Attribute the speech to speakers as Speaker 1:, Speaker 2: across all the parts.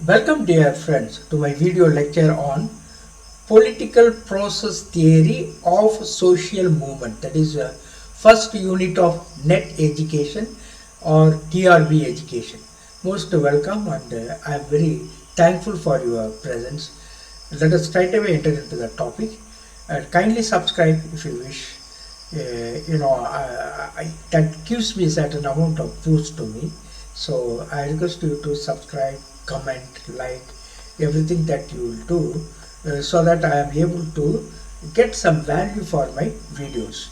Speaker 1: Welcome dear friends to my video lecture on political process theory of social movement, that is first unit of NET education or TRB education. Most welcome, and I am very thankful for your presence. Let us straight away enter into the topic. Kindly subscribe if you wish. That gives me a certain amount of boost to me. So I request you to subscribe, comment, like everything that you will do, so that I am able to get some value for my videos.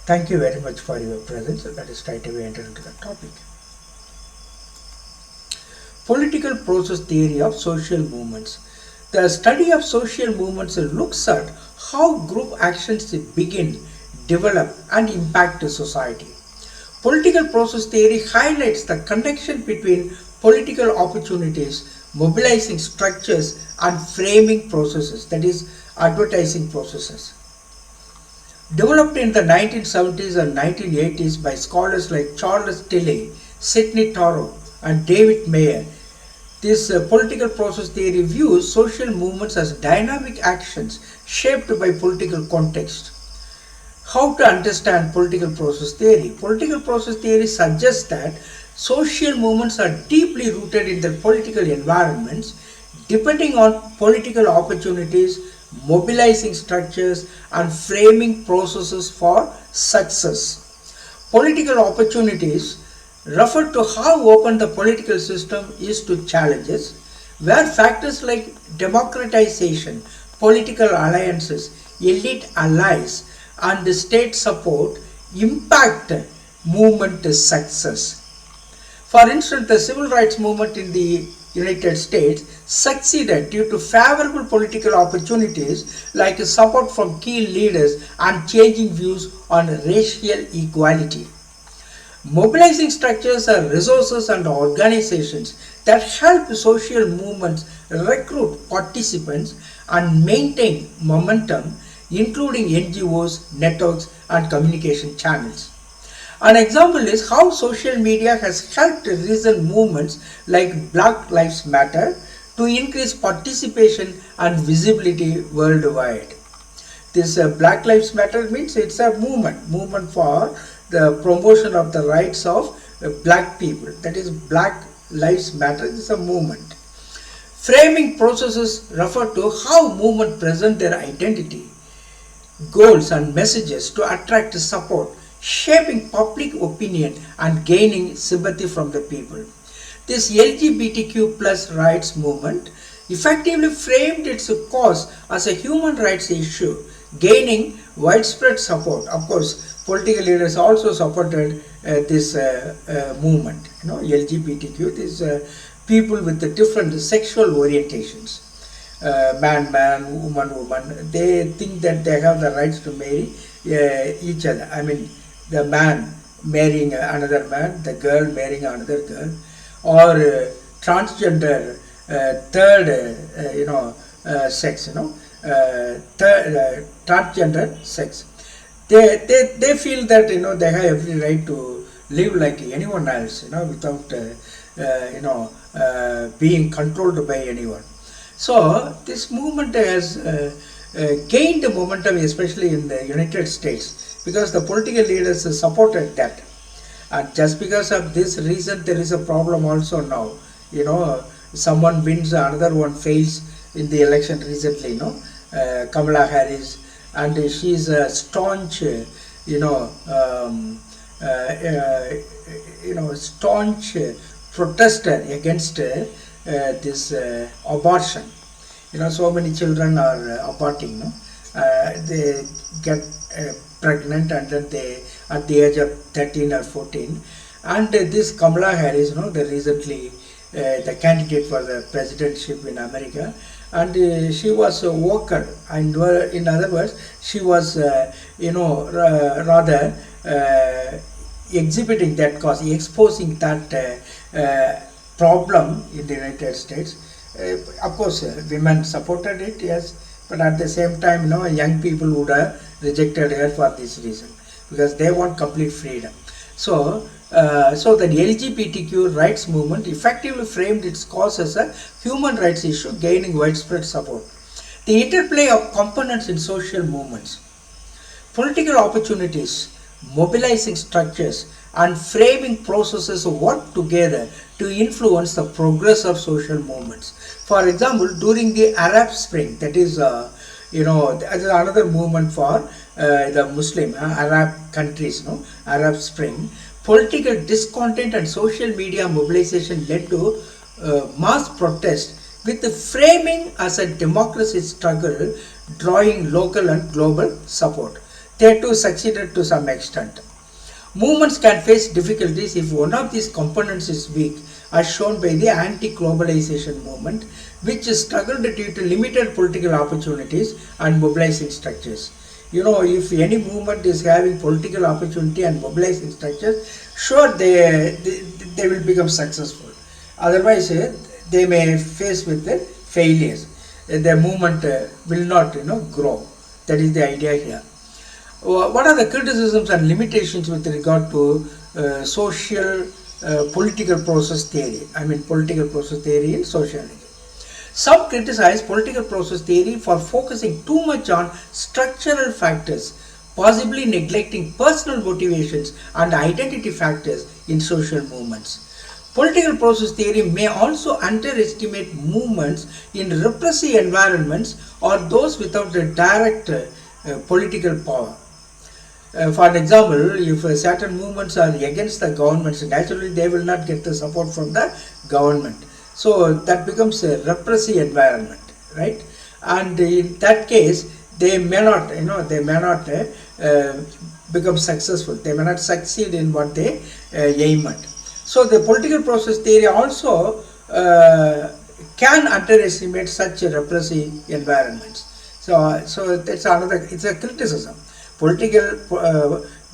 Speaker 1: Thank you very much for your presence. Let us straight away enter into the topic. Political process theory of social movements. The study of social movements looks at how group actions begin, develop and impact society. Political process theory highlights the connection between political opportunities, mobilizing structures and framing processes, that is advertising processes. Developed in the 1970s and 1980s by scholars like Charles Tilley, Sidney Taro and David Mayer, this political process theory views social movements as dynamic actions shaped by political context. How to understand political process theory? Political process theory suggests that social movements are deeply rooted in their political environments, depending on political opportunities, mobilizing structures, and framing processes for success. Political opportunities refer to how open the political system is to challenges, where factors like democratization, political alliances, elite allies, and state support impact movement success. For instance, the civil rights movement in the United States succeeded due to favorable political opportunities like support from key leaders and changing views on racial equality. Mobilizing structures are resources and organizations that help social movements recruit participants and maintain momentum, including NGOs, networks, and communication channels. An example is how social media has helped recent movements like Black Lives Matter to increase participation and visibility worldwide. This Black Lives Matter means it's a movement for the promotion of the rights of black people. That is, Black Lives Matter is a movement. Framing processes refer to how movement present their identity, goals and messages to attract support, shaping public opinion and gaining sympathy from the people. This LGBTQ plus rights movement effectively framed its cause as a human rights issue, gaining widespread support. Of course, political leaders also supported this movement. LGBTQ, these people with the different sexual orientations. Man, woman, they think that they have the rights to marry each other. I mean, the man marrying another man, the girl marrying another girl, or transgender third, sex, transgender sex. They feel that they have every right to live like anyone else, without being controlled by anyone. So this movement has gained momentum, especially in the United States, because the political leaders supported that. And just because of this reason, there is a problem also now. Someone wins, another one fails in the election recently. Kamala Harris, and she is a staunch, staunch protester against this abortion. So many children are aborting. They get pregnant, and then they at the age of 13 or 14. And this Kamala Harris, the recently the candidate for the presidentship in America, and she was vocal, and in other words, she was rather exhibiting that cause, exposing that problem in the United States. Of course, women supported it, yes, but at the same time, young people would have rejected her for this reason, because they want complete freedom. So So the LGBTQ rights movement effectively framed its cause as a human rights issue, gaining widespread support. The interplay of components in social movements, political opportunities, mobilizing structures, and framing processes work together to influence the progress of social movements. For example, during the Arab Spring, that is, that is another movement for the Muslim Arab countries, Arab Spring. Political discontent and social media mobilization led to mass protest with the framing as a democracy struggle, drawing local and global support. They too succeeded to some extent. Movements can face difficulties if one of these components is weak, as shown by the anti-globalization movement, which struggled due to limited political opportunities and mobilizing structures. If any movement is having political opportunity and mobilizing structures, sure they will become successful. Otherwise, they may face with the failures. The movement will not, grow. That is the idea here. What are the criticisms and limitations with regard to social political process theory? Political process theory in sociology. Some criticize political process theory for focusing too much on structural factors, possibly neglecting personal motivations and identity factors in social movements. Political process theory may also underestimate movements in repressive environments or those without a direct political power. For example, if certain movements are against the governments, naturally they will not get the support from the government. So that becomes a repressive environment, right? And in that case, they may not, become successful. They may not succeed in what they aim at. So the political process theory also can underestimate such repressive environments. So that's another. It's a criticism.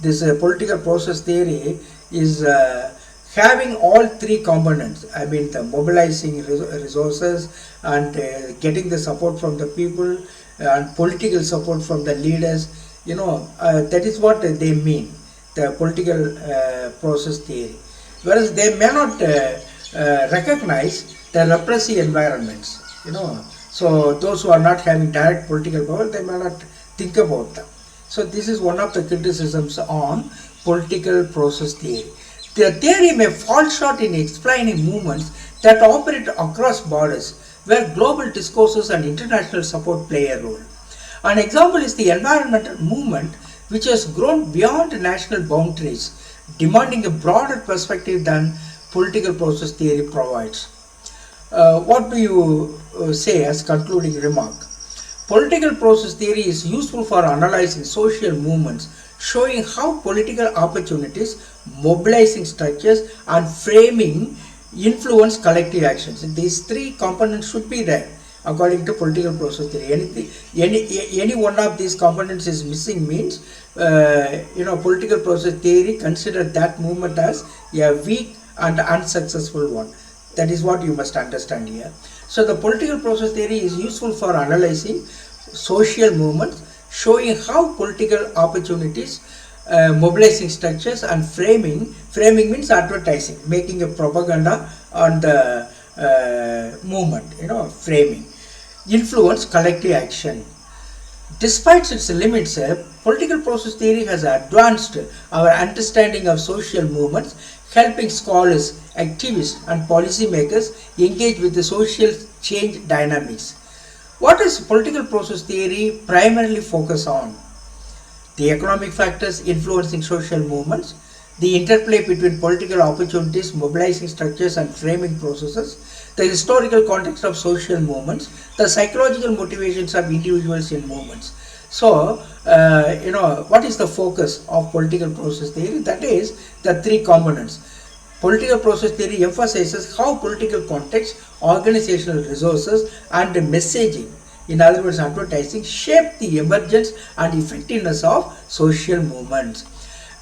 Speaker 1: This political process theory is having all three components. The mobilizing resources and getting the support from the people and political support from the leaders. That is what they mean, the political process theory. Whereas they may not recognize the repressive environments. So those who are not having direct political power, they may not think about them. So this is one of the criticisms on political process theory. The theory may fall short in explaining movements that operate across borders, where global discourses and international support play a role. An example is the environmental movement, which has grown beyond national boundaries, demanding a broader perspective than political process theory provides. What do you say as concluding remark? Political process theory is useful for analyzing social movements, showing how political opportunities, mobilizing structures, and framing influence collective actions. These three components should be there according to political process theory. Any one of these components is missing means, political process theory consider that movement as a weak and unsuccessful one. That is what you must understand here. So the political process theory is useful for analyzing social movements, showing how political opportunities, mobilizing structures, and framing means advertising, making a propaganda on the movement, framing, influence collective action. Despite its limits, political process theory has advanced our understanding of social movements, helping scholars, activists, and policymakers engage with the social change dynamics. What does political process theory primarily focus on? The economic factors influencing social movements, the interplay between political opportunities, mobilizing structures, and framing processes, the historical context of social movements, the psychological motivations of individuals in movements. So, what is the focus of political process theory? That is the three components. Political process theory emphasizes how political context, organizational resources, and messaging, in other words advertising, shape the emergence and effectiveness of social movements.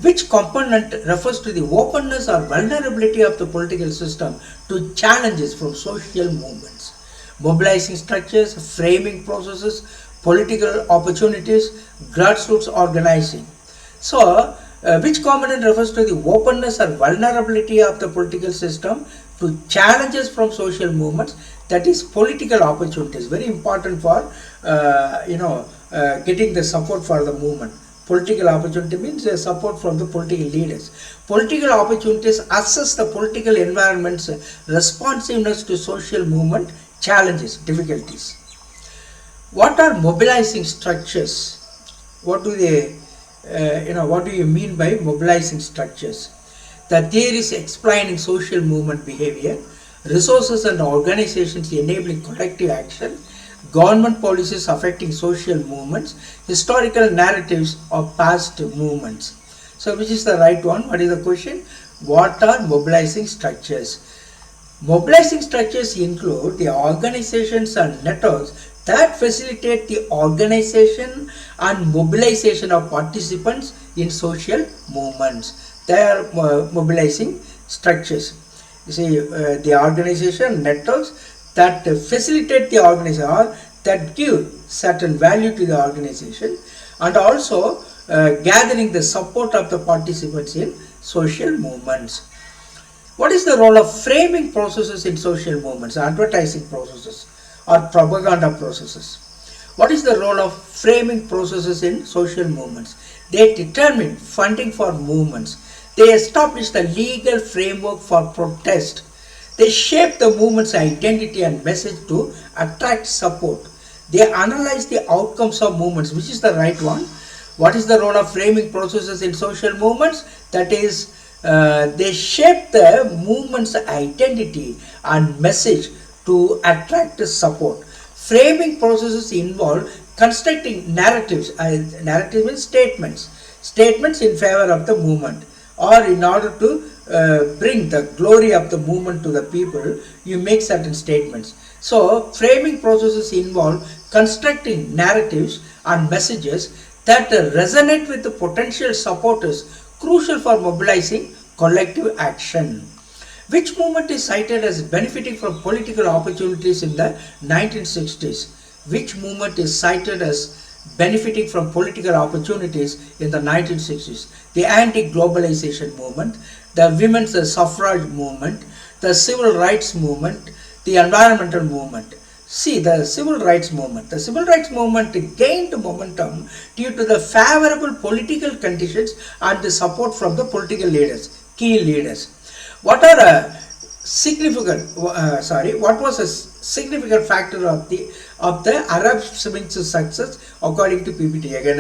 Speaker 1: Which component refers to the openness or vulnerability of the political system to challenges from social movements? Mobilizing structures, framing processes, political opportunities, grassroots organizing. So, which component refers to the openness or vulnerability of the political system to challenges from social movements, that is political opportunities. Very important for getting the support for the movement. Political opportunity means support from the political leaders. Political opportunities assess the political environment's responsiveness to social movement challenges, difficulties. What are mobilizing structures? What do they, what do you mean by mobilizing structures? The theories explaining social movement behavior, resources and organizations enabling collective action, government policies affecting social movements, historical narratives of past movements. So which is the right one? What is the question? What are mobilizing structures? Mobilizing structures include the organizations and networks that facilitate the organization and mobilization of participants in social movements. They are mobilizing structures. You see, the organization networks that facilitate the organization or that give certain value to the organization, and also gathering the support of the participants in social movements. What is the role of framing processes in social movements, advertising processes or propaganda processes? What is the role of framing processes in social movements? They determine funding for movements. They establish the legal framework for protest. They shape the movement's identity and message to attract support. They analyze the outcomes of movements. Which is the right one? What is the role of framing processes in social movements? That is, they shape the movement's identity and message to attract support. Framing processes involve constructing narratives. Narrative means statements in favor of the movement, or in order to bring the glory of the movement to the people, you make certain statements. So framing processes involve constructing narratives and messages that resonate with the potential supporters, crucial for mobilizing collective action. Which movement is cited as benefiting from political opportunities in the 1960s? Which movement is cited as benefiting from political opportunities in the 1960s? The anti-globalization movement, the women's suffrage movement, the civil rights movement, the environmental movement. See, the civil rights movement. The civil rights movement gained momentum due to the favorable political conditions and the support from the political leaders, key leaders. What was a significant factor of the Arab Spring's success according to PPT? Again,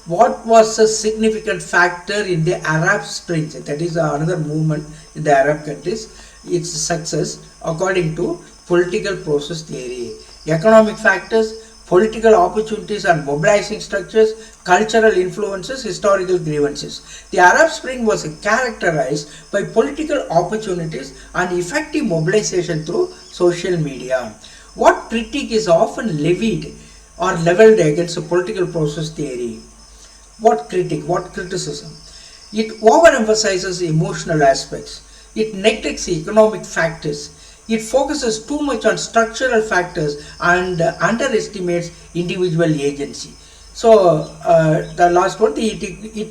Speaker 1: what was a significant factor in the Arab Springs? That is another movement in the Arab countries. Its success according to political process theory. Economic factors, political opportunities and mobilizing structures, cultural influences, historical grievances. The Arab Spring was characterized by political opportunities and effective mobilization through social media. What critique is often levied or leveled against a political process theory? What criticism? It overemphasizes emotional aspects. It neglects economic factors. It focuses too much on structural factors and underestimates individual agency. So the last one, it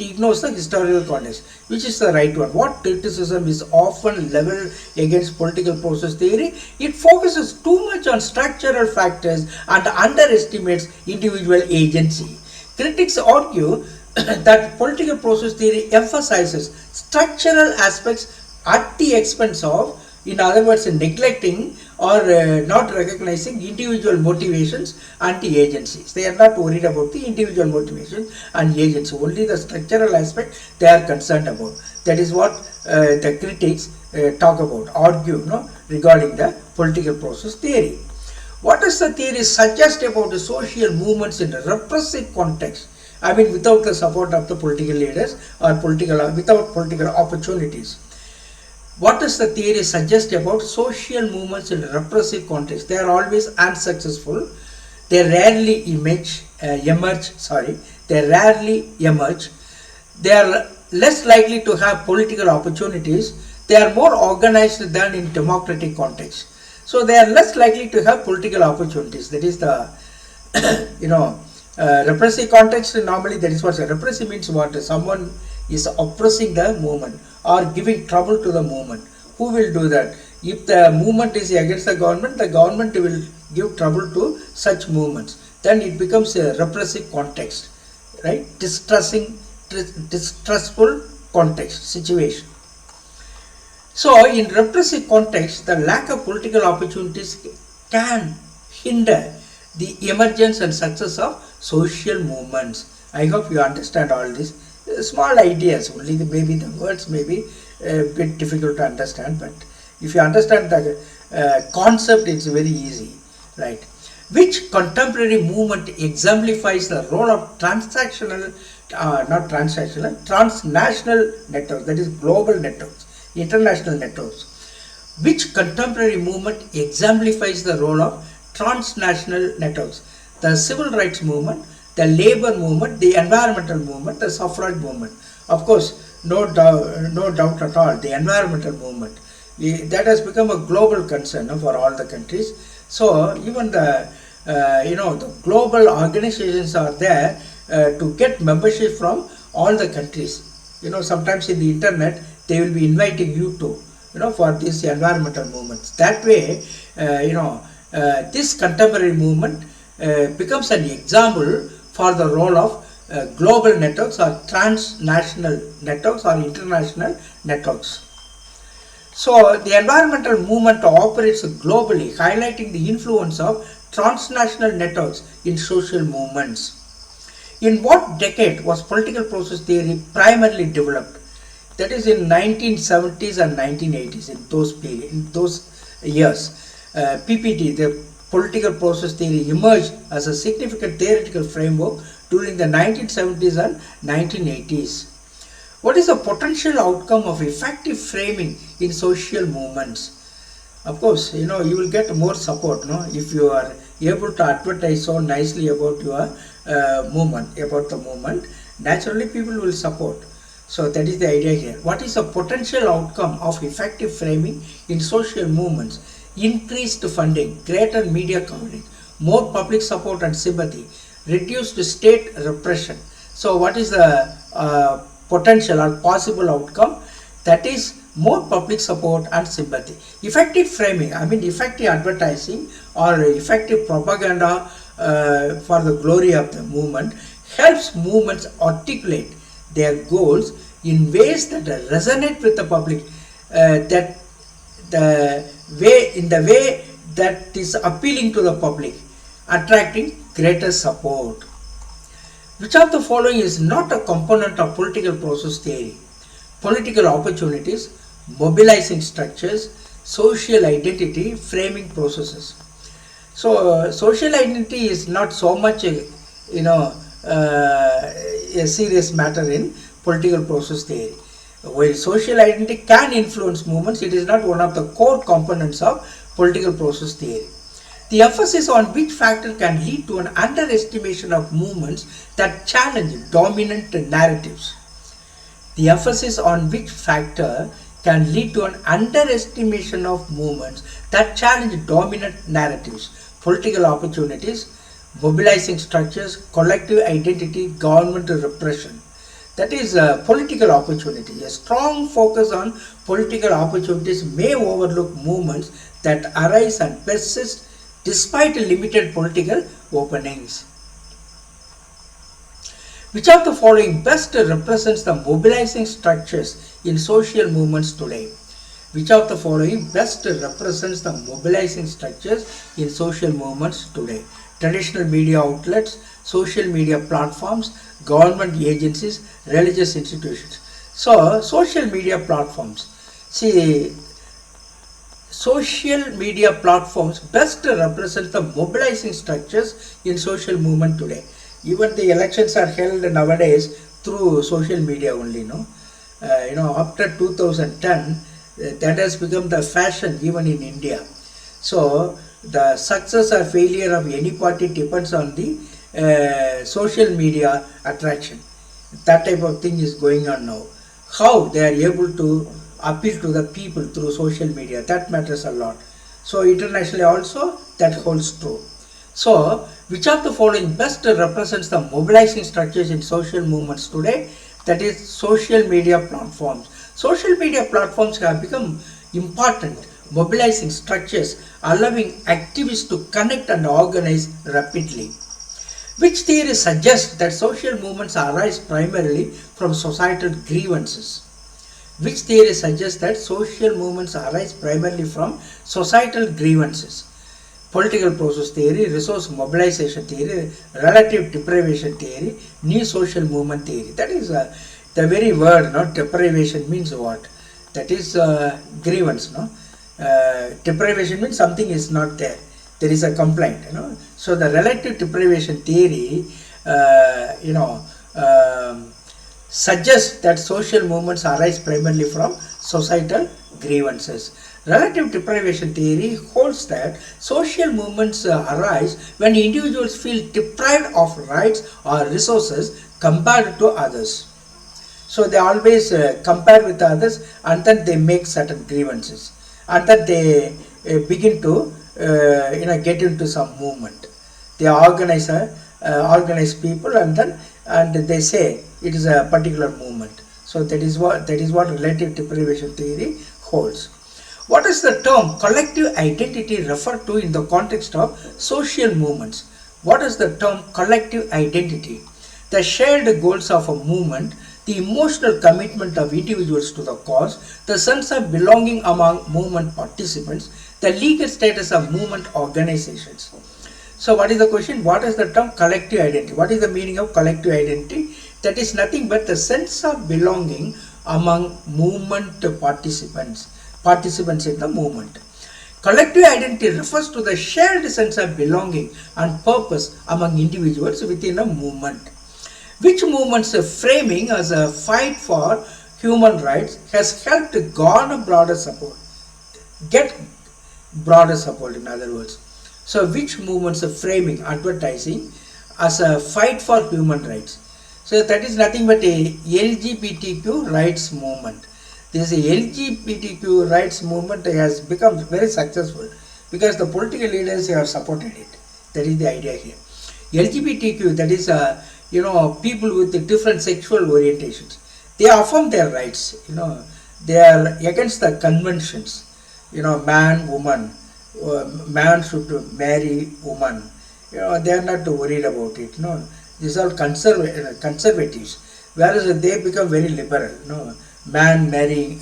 Speaker 1: ignores the historical context. Which is the right one? What criticism is often leveled against political process theory? It focuses too much on structural factors and underestimates individual agency. Critics argue that political process theory emphasizes structural aspects at the expense of, in other words, neglecting or not recognizing individual motivations and the agencies. They are not worried about the individual motivations and agency. Only the structural aspect they are concerned about. That is what the critics talk about, argue regarding the political process theory. What does the theory suggest about the social movements in a repressive context? I mean, without the support of the political leaders or without political opportunities. What does the theory suggest about social movements in a repressive context? They are always unsuccessful. They rarely emerge. They rarely emerge. They are less likely to have political opportunities. They are more organized than in democratic context. So they are less likely to have political opportunities. That is the Repressive context, normally that is what repressive means. What someone is oppressing the movement or giving trouble to the movement. Who will do that? If the movement is against the government will give trouble to such movements. Then it becomes a repressive context, right? Distressful context situation. So in repressive context, the lack of political opportunities can hinder the emergence and success of social movements. I hope you understand all this. Small ideas, only maybe the words may be a bit difficult to understand, but if you understand the concept, it's very easy, right? Which contemporary movement exemplifies the role of transnational networks, that is global networks, international networks. Which contemporary movement exemplifies the role of transnational networks? The civil rights movement, the labor movement, the environmental movement, the suffrage movement. Of course, no doubt at all, the environmental movement. That has become a global concern for all the countries. So even the the global organizations are there to get membership from all the countries. Sometimes in the internet they will be inviting you to for these environmental movements. That way, this contemporary movement becomes an example for the role of global networks or transnational networks or international networks. So the environmental movement operates globally, highlighting the influence of transnational networks in social movements. In what decade was political process theory primarily developed? That is in 1970s and 1980s, in those years. PPT, the political process theory, emerged as a significant theoretical framework during the 1970s and 1980s. What is the potential outcome of effective framing in social movements? Of course, you will get more support, if you are able to advertise so nicely about your about the movement. Naturally, people will support. So that is the idea here. What is the potential outcome of effective framing in social movements? Increased funding, greater media coverage, more public support and sympathy, reduced state repression. So what is the potential or possible outcome? That is more public support and sympathy. Effective framing, effective advertising or effective propaganda for the glory of the movement helps movements articulate their goals in ways that resonate with the public, in the way that is appealing to the public, attracting greater support. Which of the following is not a component of political process theory? Political opportunities, mobilizing structures, social identity, framing processes. So social identity is not so much a serious matter in political process theory. While social identity can influence movements, it is not one of the core components of political process theory. The emphasis on which factor can lead to an underestimation of movements that challenge dominant narratives. The emphasis on which factor can lead to an underestimation of movements that challenge dominant narratives, political opportunities, mobilizing structures, collective identity, government repression. That is political opportunity. A strong focus on political opportunities may overlook movements that arise and persist despite limited political openings. Which of the following best represents the mobilizing structures in social movements today? Which of the following best represents the mobilizing structures in social movements today? Traditional media outlets, social media platforms, government agencies, religious institutions. So, social media platforms. See, social media platforms best represent the mobilizing structures in social movement today. Even the elections are held nowadays through social media only, after 2010, that has become the fashion even in India. So the success or failure of any party depends on the social media attraction. That type of thing is going on now. How they are able to appeal to the people through social media, that matters a lot. So internationally also that holds true. So, which of the following best represents the mobilizing structures in social movements today? That is social media platforms. Social media platforms have become important mobilizing structures, allowing activists to connect and organize rapidly. Which theory suggests that social movements arise primarily from societal grievances? Which theory suggests that social movements arise primarily from societal grievances? Political process theory, resource mobilization theory, relative deprivation theory, new social movement theory. That is the very word, no? Deprivation means what? That is grievance, no? Deprivation means something is not there. There is a complaint, So the relative deprivation theory, suggests that social movements arise primarily from societal grievances. Relative deprivation theory holds that social movements arise when individuals feel deprived of rights or resources compared to others. So they always compare with others, and then they make certain grievances, and then they begin to get into some movement. They organize people, and they say it is a particular movement. So that is what relative deprivation theory holds. What is the term collective identity referred to in the context of social movements? What is the term collective identity? The shared goals of a movement, the emotional commitment of individuals to the cause, the sense of belonging among movement participants, the legal status of movement organizations. So what is the question? What is the term collective identity? What is the meaning of collective identity? That is nothing but the sense of belonging among movement participants in the movement. Collective identity refers to the shared sense of belonging and purpose among individuals within a movement. Which movement's framing as a fight for human rights has helped garner broader support? Get broader support, in other words. So which movement's framing advertising as a fight for human rights? So that is nothing but a LGBTQ rights movement. This LGBTQ rights movement has become very successful because the political leaders have supported it. That is the idea here. LGBTQ, that is people with different sexual orientations. They affirm their rights. They are against the conventions. Man, woman. Man should marry woman. They are not worried about it. These are conservatives, whereas they become very liberal. Man marrying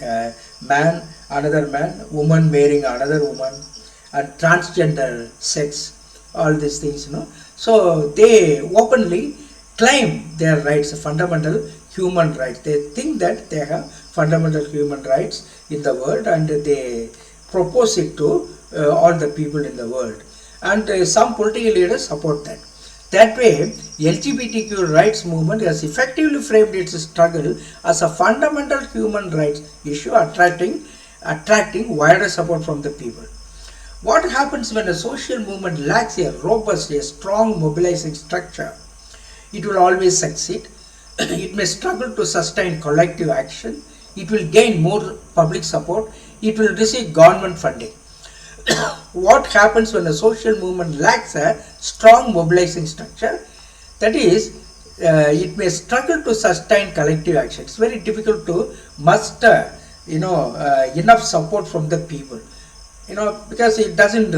Speaker 1: man, another man, woman marrying another woman, and transgender sex, all these things. So they openly claim their rights, fundamental human rights. They think that they have fundamental human rights in the world, and they propose it to all the people in the world. And some political leaders support that. That way, LGBTQ rights movement has effectively framed its struggle as a fundamental human rights issue, attracting wider support from the people. What happens when a social movement lacks a robust, a strong mobilizing structure? It will always succeed. It may struggle to sustain collective action. It will gain more public support. It will receive government funding. What happens when a social movement lacks a strong mobilizing structure? That is, it may struggle to sustain collective action. It's very difficult to muster, enough support from the people, because it doesn't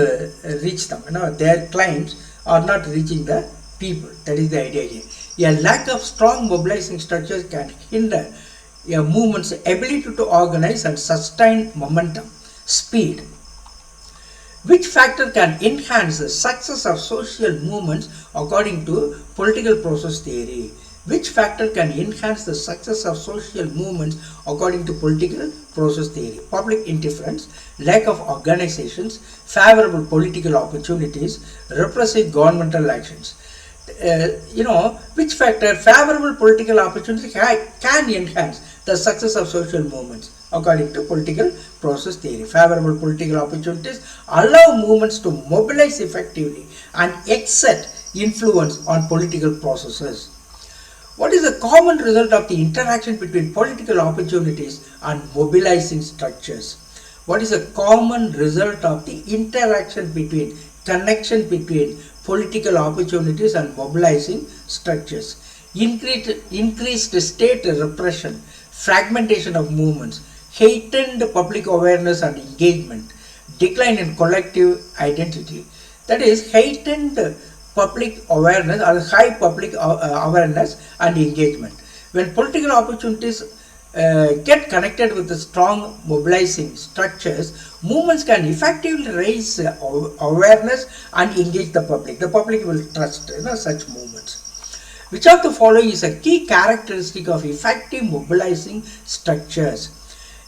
Speaker 1: reach them. Their claims are not reaching the people. That is the idea here. A lack of strong mobilizing structures can hinder a movement's ability to organize and sustain momentum, speed. Which factor can enhance the success of social movements according to political process theory? Which factor can enhance the success of social movements according to political process theory? Public indifference, lack of organizations, favorable political opportunities, repressive governmental actions. Which factor, favorable political opportunities, can enhance the success of social movements according to political process theory. Favorable political opportunities allow movements to mobilize effectively and exert influence on political processes. What is the common result of the interaction between political opportunities and mobilizing structures? What is the common result of the interaction between, connection between political opportunities and mobilizing structures. Increased state repression, fragmentation of movements, heightened public awareness and engagement, decline in collective identity. That is, heightened public awareness or high public awareness and engagement. When political opportunities get connected with the strong mobilizing structures, movements can effectively raise awareness and engage the public. The public will trust such movements. Which of the following is a key characteristic of effective mobilizing structures?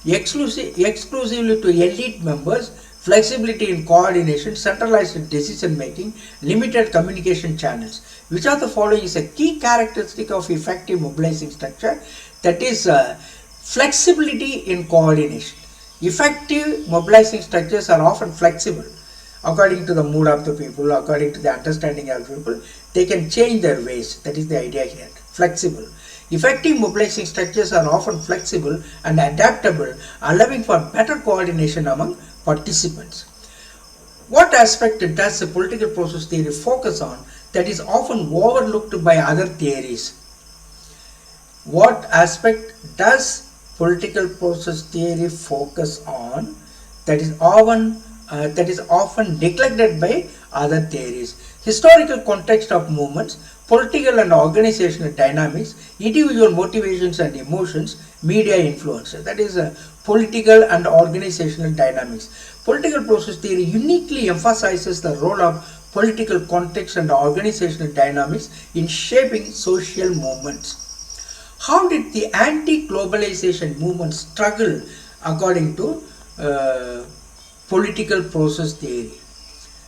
Speaker 1: Exclusively to elite members, flexibility in coordination, centralized decision making, limited communication channels. Which of the following is a key characteristic of effective mobilizing structure? That is flexibility in coordination. Effective mobilizing structures are often flexible according to the mood of the people, according to the understanding of people. They can change their ways. That is the idea here. Flexible. Effective mobilizing structures are often flexible and adaptable, allowing for better coordination among participants. What aspect does the political process theory focus on that is often overlooked by other theories? What aspect does political process theory focus on that is often neglected by other theories? Historical context of movements, political and organizational dynamics, individual motivations and emotions, media influence. That is political and organizational dynamics. Political process theory uniquely emphasizes the role of political context and organizational dynamics in shaping social movements. How did the anti-globalization movement struggle according to political process theory?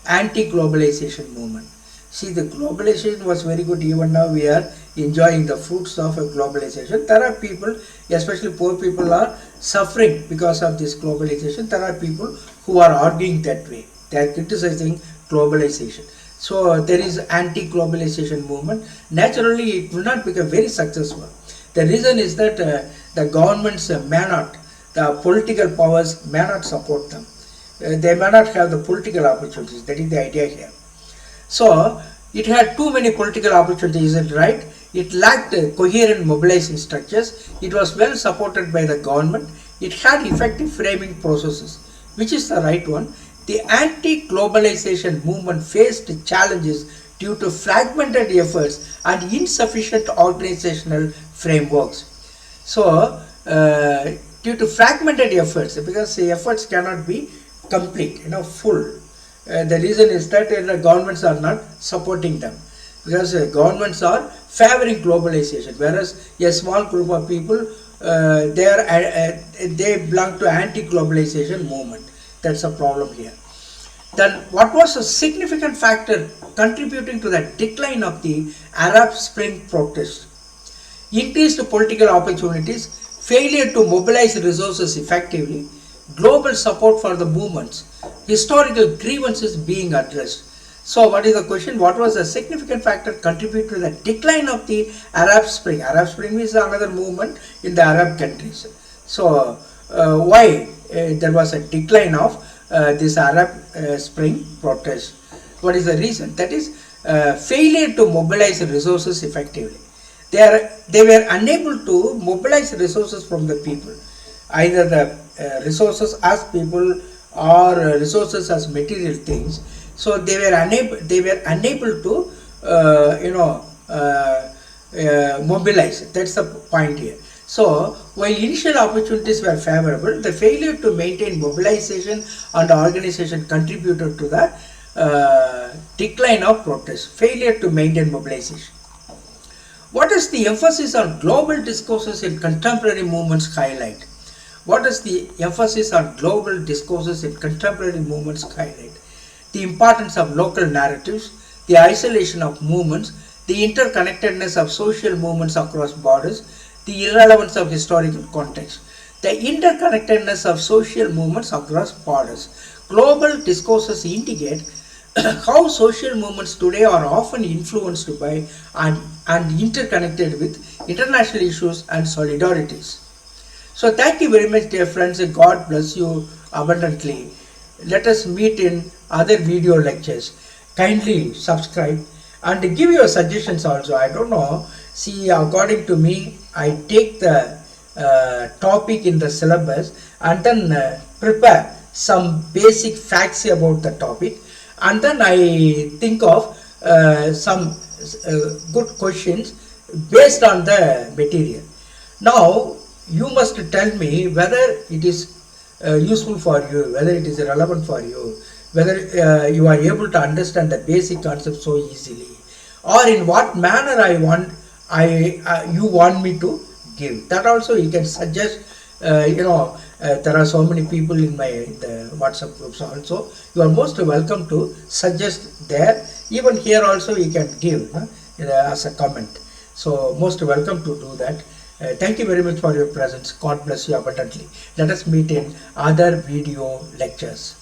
Speaker 1: Anti-globalization movement. See, the globalization was very good. Even now we are enjoying the fruits of a globalization. There are people, especially poor people, are suffering because of this globalization. There are people who are arguing that way. They are criticizing globalization. So there is anti-globalization movement. Naturally, it will not become very successful. The reason is that the governments may not, the political powers may not support them. They may not have the political opportunities. That is the idea here. So it had too many political opportunities, is it right? It lacked coherent mobilizing structures. It was well supported by the government. It had effective framing processes. Which is the right one? The anti-globalization movement faced challenges due to fragmented efforts and insufficient organizational frameworks. So due to fragmented efforts, because the efforts cannot be complete, full. The reason is that the governments are not supporting them, because governments are favoring globalization, whereas a small group of people they belong to anti-globalization movement. That's a problem here. Then what was a significant factor contributing to the decline of the Arab Spring protest? Increased political opportunities, failure to mobilize resources effectively, global support for the movements, historical grievances being addressed. So what is the question? What was a significant factor contributing to the decline of the Arab Spring? Arab Spring is another movement in the Arab countries. So why there was a decline of this Arab Spring protest? What is the reason? That is failure to mobilize resources effectively. They were unable to mobilize resources from the people, either the resources as people or resources as material things. So they were unable to mobilize. That's the point here. So while initial opportunities were favorable, the failure to maintain mobilization and organization contributed to the decline of protest. Failure to maintain mobilization. What is the emphasis on global discourses in contemporary movements highlight? What is the emphasis on global discourses in contemporary movements highlight? The importance of local narratives, the isolation of movements, the interconnectedness of social movements across borders, the irrelevance of historical context. The interconnectedness of social movements across borders. Global discourses indicate how social movements today are often influenced by and interconnected with international issues and solidarities. So thank you very much, dear friends, and God bless you abundantly. Let us meet in other video lectures. kindly subscribe and give your suggestions also. I don't know. See, according to me, I take the topic in the syllabus and then prepare some basic facts about the topic, and then I think of some good questions based on the material. Now you must tell me whether it is useful for you, whether it is relevant for you, whether you are able to understand the basic concept so easily, or in what manner you want me to give. That also you can suggest. There are so many people in the WhatsApp groups also. You are most welcome to suggest there. Even here also you can give as a comment. So most welcome to do that. Thank you very much for your presence. God bless you abundantly. Let us meet in other video lectures.